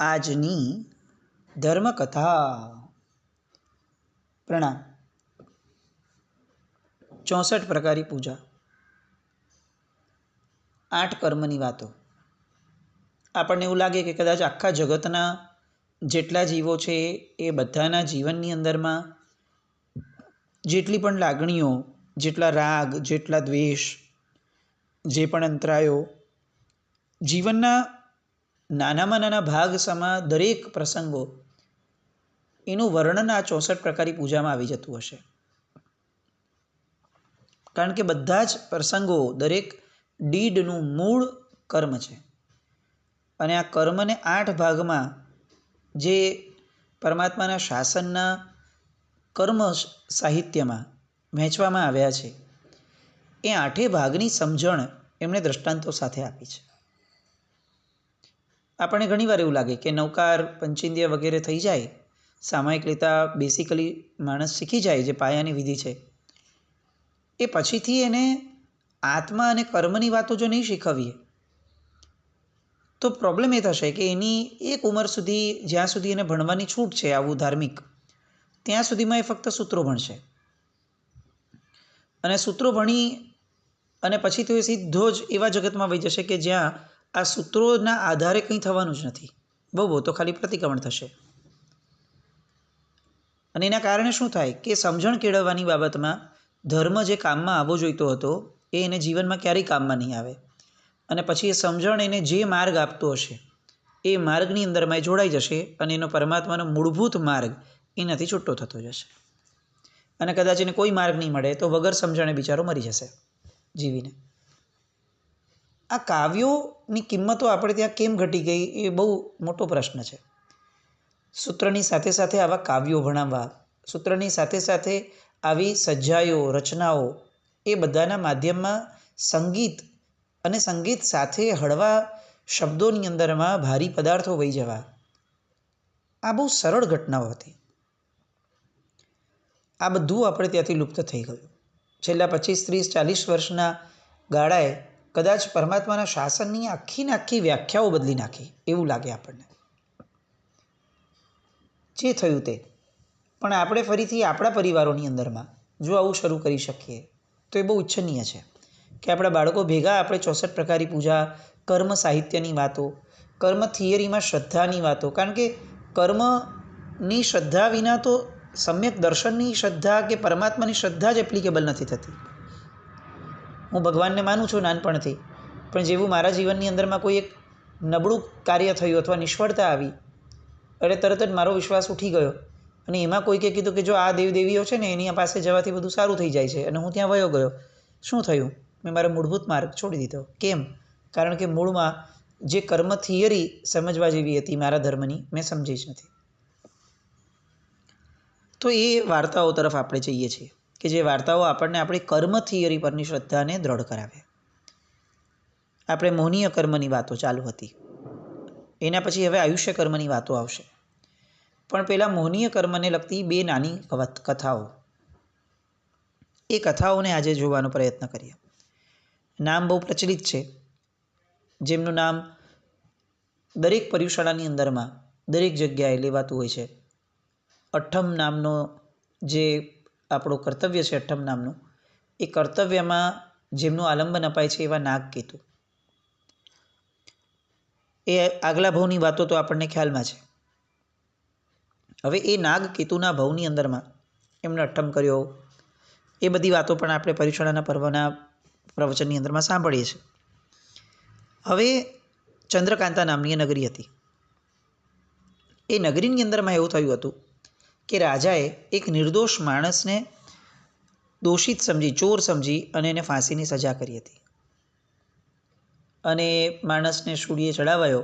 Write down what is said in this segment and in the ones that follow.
આજની ધર્મકથા. પ્રણામ. 64 પ્રકારી પૂજા, 8 કર્મની વાતો. આપણને એવું લાગે કે કદાચ આખા જગતના જેટલા જીવો છે એ બધાના જીવનની અંદરમાં જેટલી પણ લાગણીઓ, જેટલા રાગ, જેટલા દ્વેષ, જે પણ અંતરાયો, જીવનના નાનામાં નાના ભાગ સમા દરેક પ્રસંગો, એનું વર્ણન આ 64 પ્રકારી પૂજામાં આવી જતું હશે. કારણ કે બધા જ પ્રસંગો, દરેક ડીડનું મૂળ કર્મ છે. અને આ કર્મને 8 ભાગમાં જે પરમાત્માના શાસનના કર્મ સાહિત્યમાં વહેંચવામાં આવ્યા છે, એ 8 ભાગની સમજણ એમણે દ્રષ્ટાંતો સાથે આપી છે. આપણને ઘણીવાર એવું લાગે કે નવકાર, પંચેન્દ્રિય વગેરે થઈ જાય, સામાયિક લેતા બેસિકલી માણસ શીખી જાય, જે પાયાની વિધિ છે, એ પછીથી એને આત્મા અને કર્મની વાતો જો નહીં શીખવીએ તો પ્રોબ્લેમ એ થશે કે એની એક ઉંમર સુધી, જ્યાં સુધી એને ભણવાની છૂટ છે આવું ધાર્મિક, ત્યાં સુધીમાં એ ફક્ત સૂત્રો ભણશે. અને સૂત્રો ભણી અને પછી તો એ સીધો જ એવા જગતમાં વહી જશે કે જ્યાં આ સૂત્રોના આધારે કંઈ થવાનું જ નથી. બહુ તો ખાલી પ્રતિક્રમણ થશે. અને એના કારણે શું થાય કે સમજણ કેળવવાની બાબતમાં ધર્મ જે કામમાં આવવો જોઈતો હતો એ એને જીવનમાં ક્યારેય કામમાં નહીં આવે. અને પછી એ સમજણ એને જે માર્ગ આપતો હશે એ માર્ગની અંદરમાં એ જોડાઈ જશે અને એનો પરમાત્માનો મૂળભૂત માર્ગ એનાથી છૂટો થતો જશે. અને કદાચ એને કોઈ માર્ગ નહીં મળે તો વગર સમજણે બિચારો મરી જશે જીવીને. આ કાવ્યોની કિંમતો આપણે ત્યાં કેમ ઘટી ગઈ એ બહુ મોટો પ્રશ્ન છે. સૂત્રની સાથે સાથે આવા કાવ્યો ભણાવવા, સૂત્રની સાથે સાથે આવી સજ્જાઈઓ, રચનાઓ, એ બધાના માધ્યમમાં સંગીત અને સંગીત સાથે હળવા શબ્દોની અંદરમાં ભારી પદાર્થો વહી જવા, આ બહુ સરળ ઘટનાઓ હતી. આ બધું આપણે ત્યાંથી લુપ્ત થઈ ગયું. છેલ્લા 25, 30, 40 વર્ષના ગાળાએ કદાચ પરમાત્માના શાસનની આખીને આખી વ્યાખ્યાઓ બદલી નાખી એવું લાગે આપણને. જે થયું તે. પણ આપણે ફરીથી આપણા પરિવારોની અંદરમાં જો આવું શરૂ કરી શકીએ તો એ બહુ ઈચ્છનીય છે કે આપણા બાળકો ભેગા આપણે 64 પ્રકારી પૂજા, કર્મ સાહિત્યની વાતો, કર્મ થિયરીમાં શ્રદ્ધાની વાતો. કારણ કે કર્મની શ્રદ્ધા વિના તો સમ્યક દર્શનની શ્રદ્ધા કે પરમાત્માની શ્રદ્ધા જ એપ્લિકેબલ નથી થતી. હું ભગવાનને માનું છું નાનપણથી, પણ જેવું મારા જીવનની અંદરમાં કોઈ એક નબળું કાર્ય થયું અથવા નિષ્ફળતા આવી એટલે તરત જ મારો વિશ્વાસ ઉઠી ગયો. અને એમાં કોઈકે કીધું કે જો આ દેવદેવીઓ છે ને એની પાસે જવાથી બધું સારું થઈ જાય છે, અને હું ત્યાં વયો ગયો. શું થયું? મેં મારો મૂળભૂત માર્ગ છોડી દીધો. કેમ? કારણ કે મૂળમાં જે કર્મ થિયરી સમજવા જેવી હતી મારા ધર્મની, મેં સમજી જ નથી. તો એ વાર્તાઓ તરફ આપણે જઈએ છીએ કે જે વાર્તાઓ આપણને આપણી કર્મ થિયરી પરની શ્રદ્ધાને દ્રઢ કરાવે. આપણે મોહનીય કર્મની વાતો ચાલુ હતી, એના પછી હવે આયુષ્ય કર્મની વાતો આવશે. પણ પહેલાં મોહનીય કર્મને લગતી 2 નાની કથાઓ, એ કથાઓને આજે જોવાનો પ્રયત્ન કરીએ. નામ બહુ પ્રચલિત છે, જેમનું નામ દરેક પર્યુષાળાની અંદરમાં દરેક જગ્યાએ લેવાતું હોય છે. અઠ્ઠમ નામનો જે આપણો કર્તવ્ય છે, અઠ્ઠમ નામનું, એ કર્તવ્યમાં જેમનું આલંબન અપાય છે એવા નાગકેતુ. એ આગલા ભવની વાતો તો આપણને ખ્યાલમાં છે. હવે એ નાગકેતુના ભવની અંદરમાં એમણે અઠ્ઠમ કર્યો, એ બધી વાતો પણ આપણે પર્યુષાળાના પર્વના પ્રવચનની અંદરમાં સાંભળીએ છીએ. હવે ચંદ્રકાંતા નામની નગરી હતી. એ નગરીની અંદરમાં એવું થયું હતું કે રાજાએ એક નિર્દોષ માણસને દોષિત સમજી, ચોર સમજી અને એને ફાંસીની સજા કરી હતી. અને માણસને શૂળીએ ચડાવાયો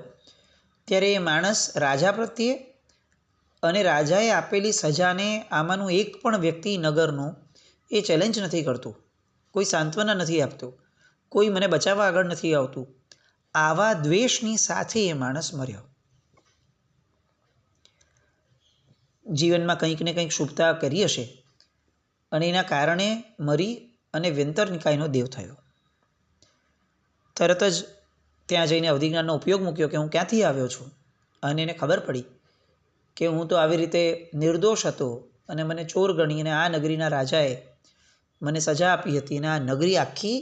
ત્યારે એ માણસ રાજા પ્રત્યે અને રાજાએ આપેલી સજાને આમાંનું એક પણ વ્યક્તિ નગરનું એ ચેલેન્જ નથી કરતું, કોઈ સાંત્વના નથી આપતું, કોઈ મને બચાવવા આગળ નથી આવતું. આવા દ્વેષની સાથે એ માણસ મર્યો. જીવનમાં કંઈક ને કંઈક શુભતા કરી હશે અને એના કારણે મરી અને વ્યંતર નિકાયનો દેવ થયો. તરત જ ત્યાં જઈને અવધિજ્ઞાનનો ઉપયોગ મૂક્યો કે હું ક્યાંથી આવ્યો છું અને એને ખબર પડી કે હું તો આવી રીતે નિર્દોષ હતો અને મને ચોર ગણીને આ નગરીના રાજાએ મને સજા આપી હતી અને આ નગરી આખી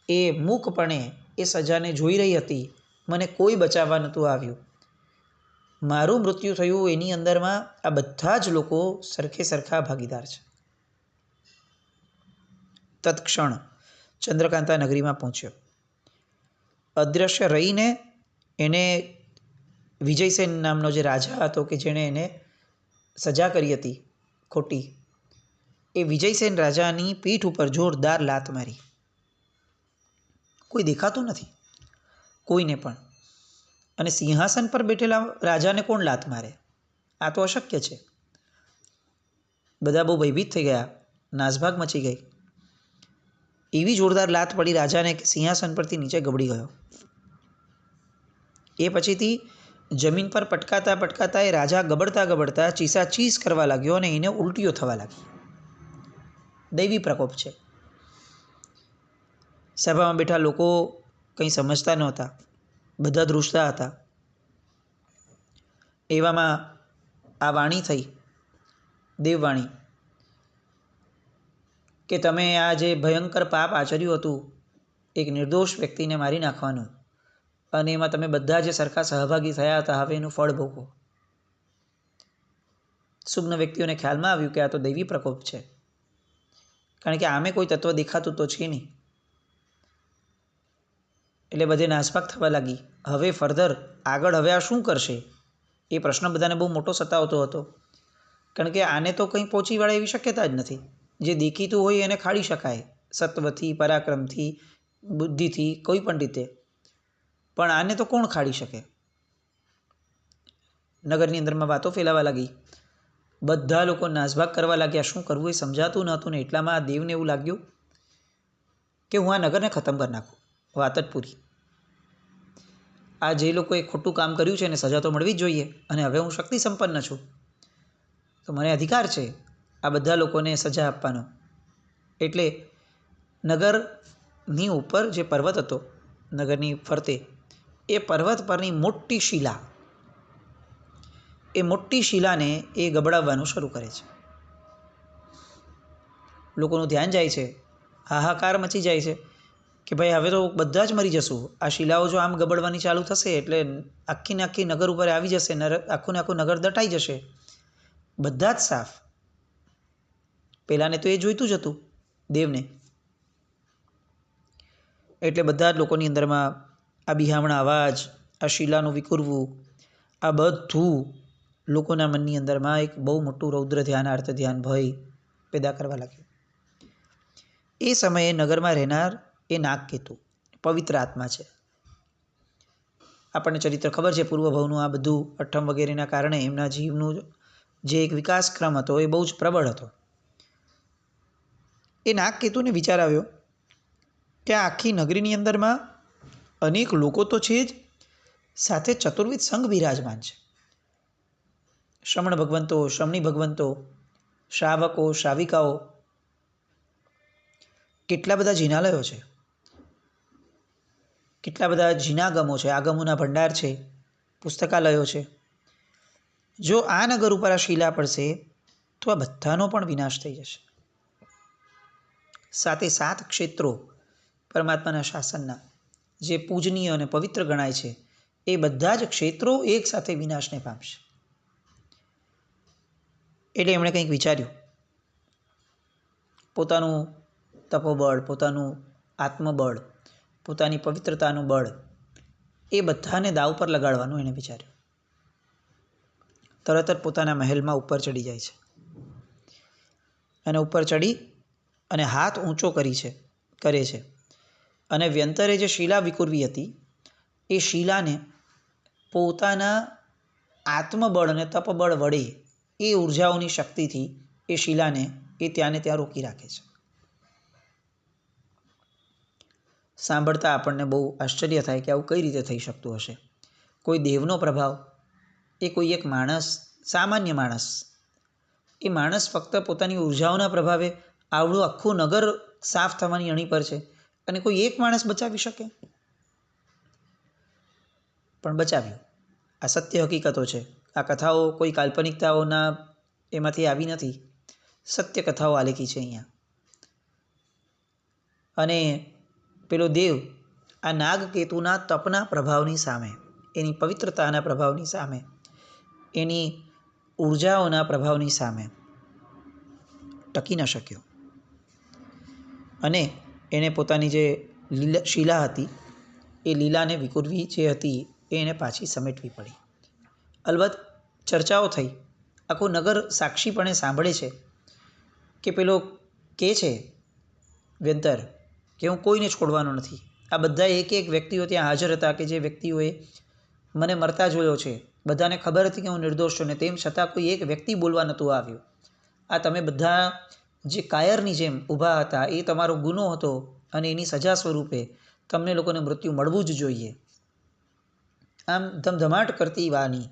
એ મૂકપણે એ સજાને જોઈ રહી હતી. મને કોઈ બચાવવા નહોતું આવ્યું. મારું મૃત્યુ થયું એની અંદરમાં આ બધા જ લોકો સરખે સરખા ભાગીદાર છે. તત્ક્ષણ ચંદ્રકાંતા નગરીમાં પહોંચ્યો. અદૃશ્ય રહીને એને વિજયસેન નામનો જે રાજા હતો કે જેણે એને સજા કરી હતી ખોટી, એ વિજયસેન રાજાની પીઠ ઉપર જોરદાર લાત મારી. કોઈ દેખાતું નથી કોઈને પણ, અને સિંહાસન પર બેઠેલા રાજાને કોણ લાત મારે? આ તો અશક્ય છે. બધા બહુ ભયભીત થઈ ગયા, નાસભાગ મચી ગઈ. એવી જોરદાર લાત પડી રાજાને કે સિંહાસન પરથી નીચે ગબડી ગયો. એ પછીથી જમીન પર પટકાતા પટકાતા એ રાજા ગબડતા ગબડતા ચીસાચીસ કરવા લાગ્યો અને એને ઉલટીઓ થવા લાગી. દૈવી પ્રકોપ છે. સભામાં બેઠા લોકો કંઈ સમજતા નહોતા, બધા ધ્રુજતા હતા. એવામાં આ વાણી થઈ, દેવવાણી, કે તમે આ જે ભયંકર પાપ આચર્યું હતું, એક નિર્દોષ વ્યક્તિને મારી નાખવાનું, અને એમાં તમે બધા જે સરખા સહભાગી થયા હતા, હવે એનું ફળ ભોગવો. સુગ્ન વ્યક્તિઓને ખ્યાલમાં આવ્યું કે આ તો દૈવી પ્રકોપ છે, કારણ કે આમે કોઈ તત્વ દેખાતું તો છે નહીં. એટલે બધે નાસભાગ થવા લાગી. હવે ફર્ધર આગળ હવે આ શું કરશે એ પ્રશ્ન બધાને બહુ મોટો સતાવતો હતો, કારણ કે આને તો કંઈ પહોંચી વળે એવી શક્યતા જ નથી. જે દેખીતું હોય એને ખાડી શકાય સત્વથી, પરાક્રમથી, બુદ્ધિથી, કોઈ પણ રીતે, પણ આને તો કોણ ખાડી શકે? નગરની અંદરમાં વાતો ફેલાવા લાગી. બધા લોકો નાસભાગ કરવા લાગ્યા. શું કરવું એ સમજાતું નહોતું ને એટલામાં આ દેવને એવું લાગ્યું કે હું આ નગરને ખતમ કરી નાખું, વાત જ પૂરી. આ જે લોકોએ ખોટું કામ કર્યું છે એને સજા તો મળવી જ જોઈએ, અને હવે હું શક્તિ સંપન્ન છું તો મને અધિકાર છે આ બધા લોકોને સજા આપવાનો. એટલે નગરની ઉપર જે પર્વત હતો નગરની ફરતે, એ પર્વત પરની મોટી શિલા, એ મોટી શિલાને એ ગબડાવવાનું શરૂ કરે છે. લોકોનું ધ્યાન જાય છે, હાહાકાર મચી જાય છે કે ભાઈ હવે તો બધા જ મરી જશું. આ શિલાઓ જો આમ ગબડવાની ચાલુ થશે એટલે આખી ને આખી નગર ઉપર આવી જશે, આખું ને આખું નગર દટાઈ જશે. બધા જ સાફ. પહેલાંને તો એ જોઈતું જ હતું દેવને. એટલે બધા જ લોકોની અંદરમાં આ બિહામણા અવાજ, આ શિલાનું વિકુરવું, આ બધું લોકોના મનની અંદરમાં એક બહુ મોટું રૌદ્ર ધ્યાન, આર્ત ધ્યાન, ભય પેદા કરવા લાગ્યું. એ સમયે નગરમાં રહેનાર એ નાગકેતુ પવિત્ર આત્મા છે. આપણને ચરિત્ર ખબર છે પૂર્વભવનું. આ બધું અઠ્ઠમ વગેરેના કારણે એમના જીવનું જે એક વિકાસક્રમ હતો એ બહુ જ પ્રબળ હતો. એ નાગકેતુને વિચાર આવ્યો કે આ આખી નગરીની અંદરમાં અનેક લોકો તો છે જ, સાથે ચતુર્વિધ સંઘ બિરાજમાન છે. શ્રમણ ભગવંતો, શ્રમણી ભગવંતો, શ્રાવકો, શ્રાવિકાઓ, કેટલા બધા જિનાલયો છે, કેટલા બધા જિનાગમો છે, આગમોના ભંડાર છે, પુસ્તકાલયો છે. જો આ નગર ઉપર આ શિલા પડશે તો આ બધાનો પણ વિનાશ થઈ જશે. સાથે 7 ક્ષેત્રો પરમાત્માના શાસનના જે પૂજનીય અને પવિત્ર ગણાય છે, એ બધા જ ક્ષેત્રો એક સાથે વિનાશને પામશે. એટલે એમણે કંઈક વિચાર્યું. પોતાનું તપોબળ, પોતાનું આત્મબળ, પોતાની પવિત્રતાનું બળ, એ બધાને દાવ પર લગાડવાનું એણે વિચાર્યું. તરત જ પોતાના મહેલમાં ઉપર ચડી જાય છે, અને ઉપર ચડી અને હાથ ઊંચો કરે છે, અને વ્યંતરે જે શિલા વિકુરવી હતી એ શિલાને પોતાના આત્મબળ અને તપબળ વડે, એ ઉર્જાઓની શક્તિથી એ શિલાને એ ત્યાંને ત્યાં રોકી રાખે છે. સાંભળતા આપણને બહુ આશ્ચર્ય થાય કે આવું કઈ રીતે થઈ શકતું હશે. કોઈ દેવનો પ્રભાવ, એ કોઈ એક માણસ, સામાન્ય માણસ, એ માણસ ફક્ત પોતાની ઉર્જાઓના પ્રભાવે આવડું આખું નગર સાફ થવાની અણી પર છે, અને કોઈ એક માણસ બચાવી શકે? પણ બચાવ્યું. આ સત્ય હકીકતો છે. આ કથાઓ કોઈ કાલ્પનિકતાઓના એમાંથી આવી નથી, સત્ય કથાઓ આલેખી છે અહીંયા. અને પેલો દેવ આ નાગકેતુના તપના પ્રભાવની સામે, એની પવિત્રતાના પ્રભાવની સામે, એની ઉર્જાઓના પ્રભાવની સામે ટકી ન શક્યો અને એણે પોતાની જે શીલા હતી એ લીલાને વિકુરવી જે હતી એને પાછી સમેટવી પડી. અલબત્ત ચર્ચાઓ થઈ, આખું નગર સાક્ષીપણે સાંભળે છે કે પેલો કહે છે વ્યંતર કે હું કોઈને છોડવાનો નથી. આ બધા એક એક વ્યક્તિઓ ત્યાં હાજર હતા કે જે વ્યક્તિઓએ મને મરતા જોયો છે. બધાને ખબર હતી કે હું નિર્દોષ છું, ને તેમ છતાં કોઈ એક વ્યક્તિ બોલવા નહોતું આવ્યું. આ તમે બધા જે કાયરની જેમ ઊભા હતા એ તમારો ગુનો હતો અને એની સજા સ્વરૂપે તમને લોકોને મૃત્યુ મળવું જ જોઈએ. આમ ધમધમાટ કરતી વાણી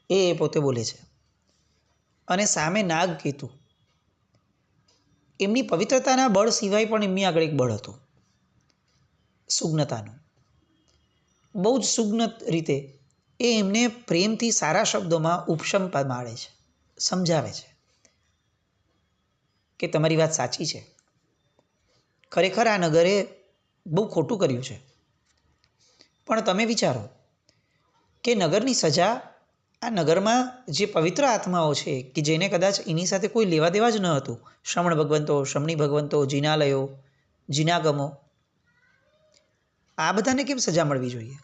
એ પોતે બોલે છે. અને સામે નાગકેતુ, એમની પવિત્રતાના બળ સિવાય પણ એમની આગળ એક બળ હતું, સુગ્નતાનું. બહુ જ સુગ્ન રીતે એ એમને પ્રેમથી સારા શબ્દોમાં ઉપશમ પાડે છે, સમજાવે છે કે તમારી વાત સાચી છે, ખરેખર આ નગરે બહુ ખોટું કર્યું છે, પણ તમે વિચારો કે નગરની સજા આ નગરમાં જે પવિત્ર આત્માઓ છે કે જેને કદાચ એની સાથે કોઈ લેવા દેવા જ ન હતું, શ્રમણ ભગવંતો, શમણી ભગવંતો, જિનાલયો, જિનાગમો, આ બધાને કેમ સજા મળવી જોઈએ?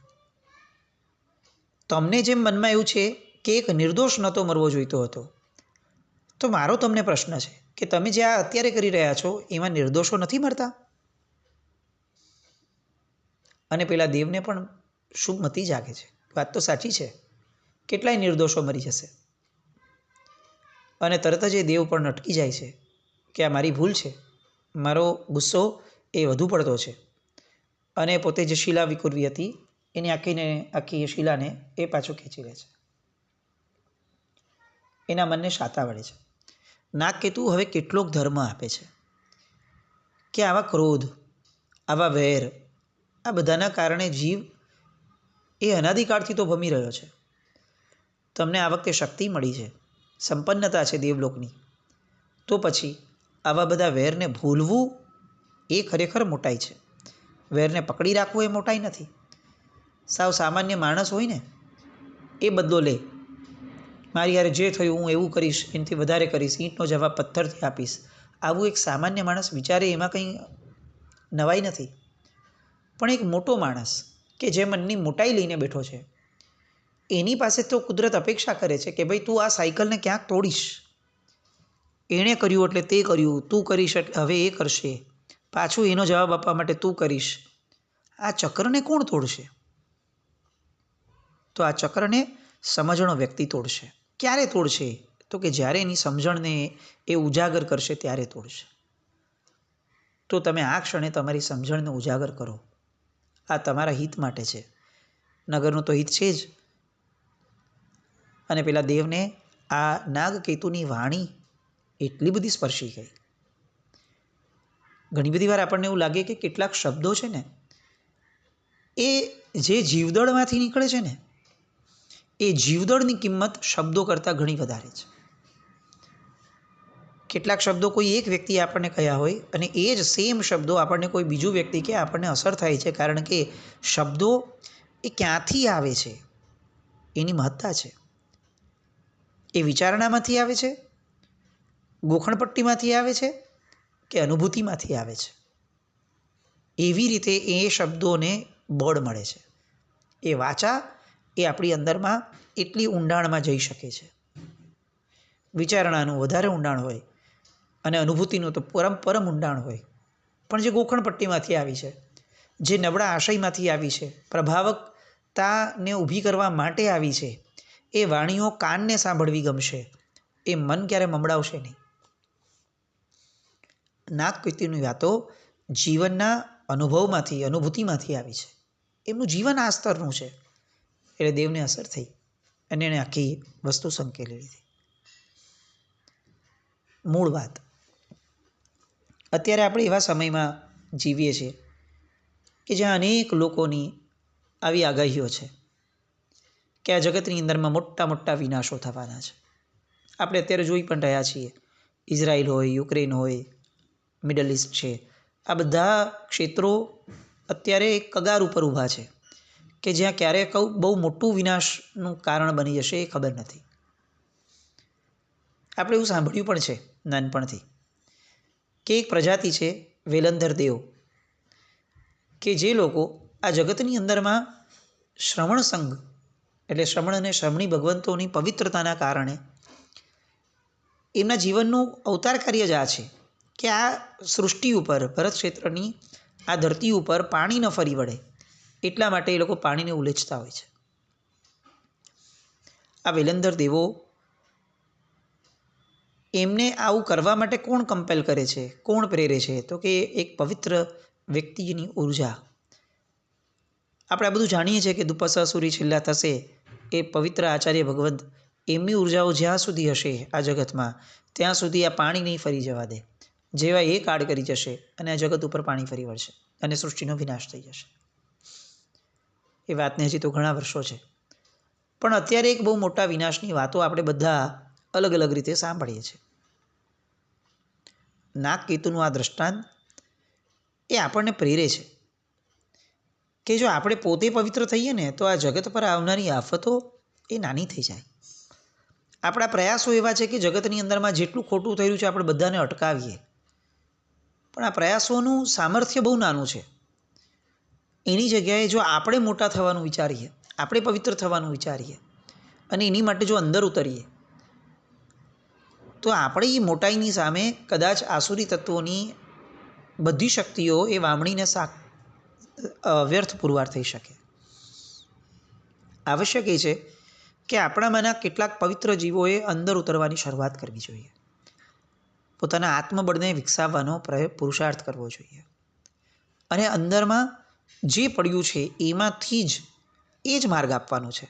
તમને જેમ મનમાં એવું છે કે એક નિર્દોષ નહોતો મરવો જોઈતો હતો, તો મારો તમને પ્રશ્ન છે કે તમે જે આ અત્યારે કરી રહ્યા છો એમાં નિર્દોષો નથી મરતા? અને પેલા દેવને પણ શુભ મતી જાગે છે, વાત તો સાચી છે, કેટલાય નિર્દોષો મરી જશે. અને તરત જ એ દેવ પણ અટકી જાય છે કે આ મારી ભૂલ છે, મારો ગુસ્સો એ વધુ પડતો છે, અને પોતે જે શિલા વિકુરવી હતી એની આખી શિલાને એ પાછું ખેંચી લે છે. એના મનને શાતા વળે છે. નાગકેતુ હવે કેટલોક ધર્મ આપે છે કે આવા ક્રોધ, આવા વેર, આ બધાના કારણે જીવ એ અનાદિકાળથી તો ભમી રહ્યો છે. તમને આ વખતે શક્તિ મળી છે, સંપન્નતા છે દેવલોકની, તો પછી આવા બધા વેરને ભૂલવું એ ખરેખર મોટાઈ છે. વેરને પકડી રાખવું એ મોટાઈ નથી. સાવ સામાન્ય માણસ હોય ને એ બદલો લે, મારી યારે જે થયું હું એવું કરીશ, એનાથી વધારે કરીશ, ઈંટનો જવાબ પથ્થરથી આપીશ, આવું એક સામાન્ય માણસ વિચારે એમાં કંઈ નવાઈ નથી. પણ એક મોટો માણસ કે જે મનની મોટાઈ લઈને બેઠો છે, એની પાસે તો કુદરત અપેક્ષા કરે છે કે ભાઈ તું આ સાયકલને ક્યાંક તોડીશ. એણે કર્યું એટલે તે કર્યું, તું કરીશ એટલે હવે એ કરશે, પાછું એનો જવાબ આપવા માટે તું કરીશ. આ ચક્રને કોણ તોડશે? તો આ ચક્રને સમજણો વ્યક્તિ તોડશે. ક્યારે તોડશે? તો કે જ્યારે એની સમજણને એ ઉજાગર કરશે ત્યારે તોડશે. તો તમે આ ક્ષણે તમારી સમજણને ઉજાગર કરો. આ તમારા હિત માટે છે, નગરનું તો હિત છે જ. અને પેલા દેવને આ નાગકેતુની વાણી એટલી બધી સ્પર્શી ગઈ. ઘણી બધી વાર આપણને એવું લાગે કે કેટલાક શબ્દો છે ને એ જે જીવદળમાંથી નીકળે છે ને એ જીવદળની કિંમત શબ્દો કરતાં ઘણી વધારે છે. કેટલાક શબ્દો કોઈ એક વ્યક્તિએ આપણને કહ્યા હોય અને એ જ સેમ શબ્દો આપણને કોઈ બીજું વ્યક્તિ કે આપણને અસર થાય છે, કારણ કે શબ્દો એ ક્યાંથી આવે છે એની મહત્તા છે. એ વિચારણામાંથી આવે છે, ગોખણપટ્ટીમાંથી આવે છે કે અનુભૂતિમાંથી આવે છે. એવી રીતે એ શબ્દોને બળ મળે છે. એ વાચા એ આપણી અંદરમાં એટલી ઊંડાણમાં જઈ શકે છે. વિચારણાનું વધારે ઊંડાણ હોય અને અનુભૂતિનું તો પરમ ઊંડાણ હોય. પણ જે ગોખણપટ્ટીમાંથી આવી છે, જે નબળા આશયમાંથી આવી છે, પ્રભાવકતાને ઊભી કરવા માટે આવી છે, એ વાણીઓ કાનને સાંભળવી ગમશે, એ મન ક્યારે મમડાવશે નહીં. નાગકેતુની વાતો જીવનના અનુભવમાંથી, અનુભૂતિમાંથી આવી છે. એમનું જીવન આ સ્તરનું છે. એટલે દેવને અસર થઈ અને એણે આખી વસ્તુ સંકેલી લીધી. મૂળ વાત, અત્યારે આપણે એવા સમયમાં જીવીએ છીએ કે જ્યાં અનેક લોકોની આવી આગાહીઓ છે કે આ જગતની અંદરમાં મોટા મોટા વિનાશો થવાના છે. આપણે અત્યારે જોઈ પણ રહ્યા છીએ. ઇઝરાયલ હોય, યુક્રેન હોય, મિડલ ઇસ્ટ છે, આ બધા ક્ષેત્રો અત્યારે એક કગાર ઉપર ઊભા છે કે જ્યાં ક્યારે બહુ મોટું વિનાશનું કારણ બની જશે એ ખબર નથી. આપણે એવું સાંભળ્યું પણ છે નાનપણથી કે એક પ્રજાતિ છે વેલંધર દેવ, કે જે લોકો આ જગતની અંદરમાં શ્રવણ સંઘ એટલે શ્રમણ અને શ્રમણી ભગવંતોની પવિત્રતાના કારણે એમના જીવનનું અવતાર કાર્ય જ આ છે કે આ સૃષ્ટિ ઉપર, ભરત ક્ષેત્રની આ ધરતી ઉપર પાણી ન ફરી વળે એટલા માટે એ લોકો પાણીને ઉલેચતા હોય છે. આ વેલંધર દેવો, એમને આવું કરવા માટે કોણ કમ્પેલ કરે છે, કોણ પ્રેરે છે? તો કે એક પવિત્ર વ્યક્તિની ઉર્જા. આપણે આ બધું જાણીએ છીએ કે દુપસાસુરી છેલ્લા થશે એ પવિત્ર આચાર્ય ભગવંત, એમની ઉર્જાઓ જ્યાં સુધી હશે આ જગતમાં ત્યાં સુધી આ પાણી નહીં ફરી જવા દે. જેવા એ કાળ કરી જશે અને આ જગત ઉપર પાણી ફરી વળશે અને સૃષ્ટિનો વિનાશ થઈ જશે. એ વાતને હજી તો ઘણા વર્ષો છે, પણ અત્યારે એક બહુ મોટા વિનાશની વાતો આપણે બધા અલગ અલગ રીતે સાંભળીએ છીએ. નાગકેતુનું આ દ્રષ્ટાંત એ આપણને પ્રેરે છે કે જો આપણે પોતે પવિત્ર થઈએ ને તો આ જગત પર આવનારી આફતો એ નાની થઈ જાય. આપણા પ્રયાસો એવા છે કે જગતની અંદરમાં જેટલું ખોટું થયું છે આપણે બધાને અટકાવીએ, પણ આ પ્રયાસોનું સામર્થ્ય બહુ નાનું છે. એની જગ્યાએ જો આપણે મોટા થવાનું વિચારીએ, આપણે પવિત્ર થવાનું વિચારીએ અને એની માટે જો અંદર ઉતરીએ તો આપણે એ મોટાઈની સામે કદાચ આસુરી તત્વોની બધી શક્તિઓ એ વામણીને વ્યર્થ પુરવાર થઈ શકે. આવશ્યક એ છે કે આપણામાંના કેટલાક પવિત્ર જીવોએ અંદર ઉતરવાની શરૂઆત કરવી જોઈએ. પોતાના આત્મબળને વિકસાવવાનો પુરુષાર્થ કરવો જોઈએ અને અંદરમાં જે પડ્યું છે એમાંથી જ એ જ માર્ગ આપવાનો છે.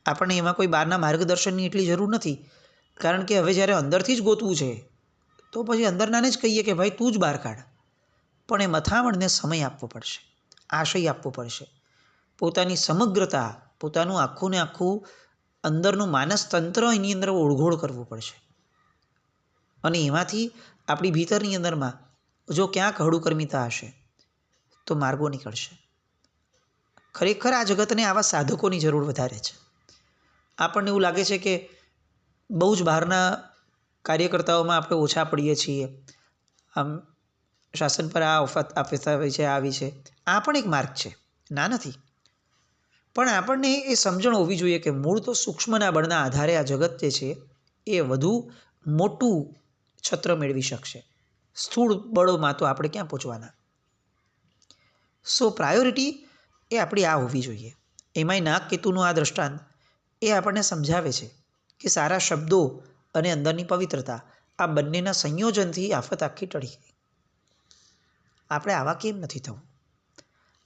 આપણને એમાં કોઈ બહારના માર્ગદર્શનની એટલી જરૂર નથી, કારણ કે હવે જ્યારે અંદરથી જ ગોતવું છે તો પછી અંદરનાને જ કહીએ કે ભાઈ તું જ બહાર કાઢ. પણ એ મથામણને સમય આપવો પડશે, આશય આપવો પડશે, પોતાની સમગ્રતા, પોતાનું આખું ને આખું અંદરનું માનસતંત્ર એની અંદર ઓળઘોળ કરવું પડશે. અને એમાંથી આપણી ભીતરની અંદરમાં જો ક્યાંક હળુકર્મિતા હશે તો માર્ગો નીકળશે. ખરેખર આ જગતને આવા સાધકોની જરૂર વધારે છે. આપણને એવું લાગે છે કે બહુ જ બહારના કાર્યકર્તાઓમાં આપણે ઓછા પડીએ છીએ. આમ શાસન પર આ આફત આવી છે, આ પણ એક માર્ગ છે, ના નથી. પણ આપણને એ સમજણ હોવી જોઈએ કે મૂળ તો સૂક્ષ્મના બળના આધારે આ જગત જે છે એ વધુ મોટું છત્ર મેળવી શકશે. સ્થૂળ બળોમાં તો આપણે ક્યાં પહોંચવાના? સો પ્રાયોરિટી એ આપણી આ હોવી જોઈએ. એમાંય નાગકેતુનું આ દ્રષ્ટાંત એ આપણને સમજાવે છે કે સારા શબ્દો અને અંદરની પવિત્રતા આ બંનેના સંયોજનથી આફત આખી ટળી ગઈ. આપણે આવા કેમ નથી થવું?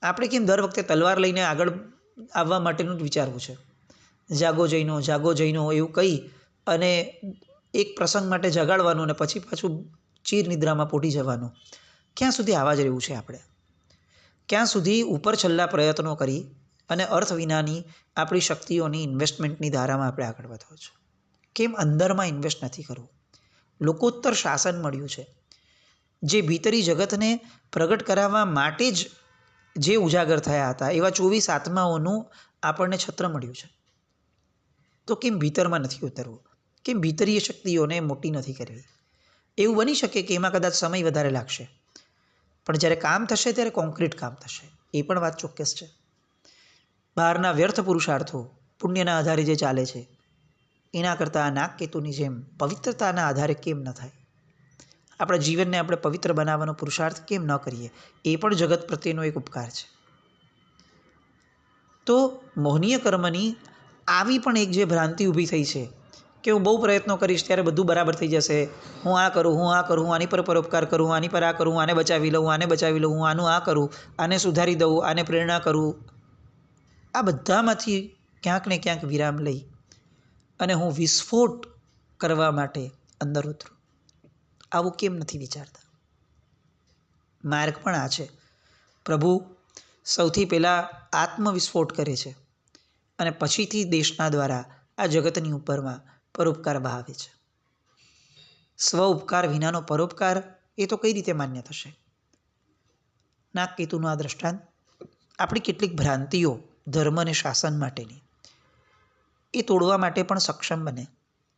આપણે કેમ દર વખતે તલવાર લઈને આગળ આવવા માટેનું જ વિચારવું છે? જાગો જઈનો, જાગો જઈનો એવું કહી અને એક પ્રસંગ માટે જગાડવાનું અને પછી પાછું ચીર નિદ્રામાં પોટી જવાનું. ક્યાં સુધી આવા જ રહેવું છે આપણે? ક્યાં સુધી ઉપર છલ્લા પ્રયત્નો કરી અને અર્થ વિનાની આપણી શક્તિઓની ઇન્વેસ્ટમેન્ટની ધારામાં આપણે આગળ વધવો છે? કેમ અંદરમાં ઇન્વેસ્ટ નથી કરવું? લોકોત્તર શાસન મળ્યું છે, જે ભીતરી જગતને પ્રગટ કરાવવા માટે જ જે ઉજાગર થયા હતા એવા 24 આત્માઓનું આપણને છત્ર મળ્યું છે. તો કેમ ભીતરમાં નથી ઉતરવું? કેમ ભીતરીય શક્તિઓને મોટી નથી કરવી? એવું બની શકે કે એમાં કદાચ સમય વધારે લાગશે, પણ જ્યારે કામ થશે ત્યારે કોન્ક્રીટ કામ થશે. એ પણ વાત ચોક્કસ છે. બહારના વ્યર્થ પુરુષાર્થો પુણ્યના આધારે જે ચાલે છે એના કરતાં નાગકેતુની જેમ પવિત્રતાના આધારે કેમ ન થાય? આપણા જીવનને આપણે પવિત્ર બનાવવાનો પુરુષાર્થ કેમ ન કરીએ? એ પણ જગત પ્રત્યેનો એક ઉપકાર છે. તો મોહનીય કર્મની આવી પણ એક જે ભ્રાંતિ ઊભી થઈ છે કે હું બહુ પ્રયત્નો કરીશ ત્યારે બધું બરાબર થઈ જશે, હું આ કરું, હું આ કરું, આની પર પરોપકાર કરું, આની પર આ કરું, આને બચાવી લઉં, આને બચાવી લઉં, હું આનું આ કરું, આને સુધારી દઉં, આને પ્રેરણા કરું, આ બધામાંથી ક્યાંક ને ક્યાંક વિરામ લઈ અને હું વિસ્ફોટ કરવા માટે અંદર ઉતરું. આવું કેમ નથી વિચારતા? માર્ગ પણ આ છે. પ્રભુ સૌથી પહેલાં આત્મવિસ્ફોટ કરે છે અને પછીથી દેશના દ્વારા આ જગતની ઉપરમાં પરોપકાર બહાવે છે. સ્વ ઉપકાર વિનાનો પરોપકાર એ તો કઈ રીતે માન્ય થશે? નાગકેતુનું આ દ્રષ્ટાંત આપણી કેટલીક ભ્રાંતિઓ ધર્મ અને શાસન માટેની એ તોડવા માટે પણ સક્ષમ બને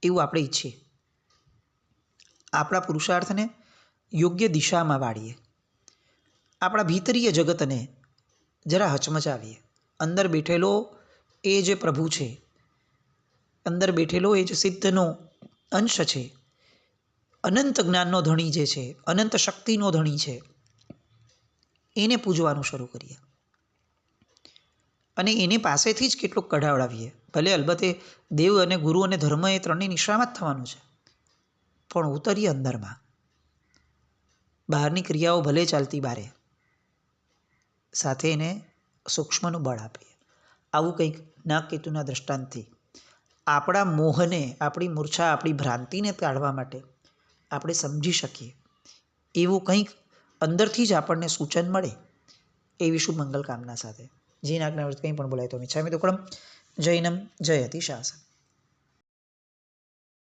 એવું આપણે ઈચ્છીએ. આપણા પુરુષાર્થને યોગ્ય દિશામાં વાળીએ. આપણા ભીતરીય જગતને જરા હચમચાવીએ. અંદર બેઠેલો એ જે પ્રભુ છે, અંદર બેઠેલો એ જે સિદ્ધનો અંશ છે, અનંત જ્ઞાનનો ધણી જે છે, અનંત શક્તિનો ધણી છે, એને પૂજવાનું શરૂ કરીએ અને એને પાસેથી જ કેટલુંક કઢાવડાવીએ. ભલે અલબત્ત એ દેવ અને ગુરુ અને ધર્મ એ ત્રણની નિશામાં જ થવાનું છે, પણ ઉતરીએ અંદરમાં. બહારની ક્રિયાઓ ભલે ચાલતી બારે, સાથે એને સૂક્ષ્મનું બળ આપીએ. આવું કંઈક નાગકેતુના દ્રષ્ટાંતથી આપણા મોહને, આપણી મૂર્છા, આપણી ભ્રાંતિને કાઢવા માટે આપણે સમજી શકીએ એવું કંઈક અંદરથી જ આપણને સૂચન મળે એવી શુભ મંગલ કામના સાથે. જે નાગના કંઈ પણ બોલાય તો મિચ્છામિ દુક્કડમ. જૈનમ જયતિ શાસન.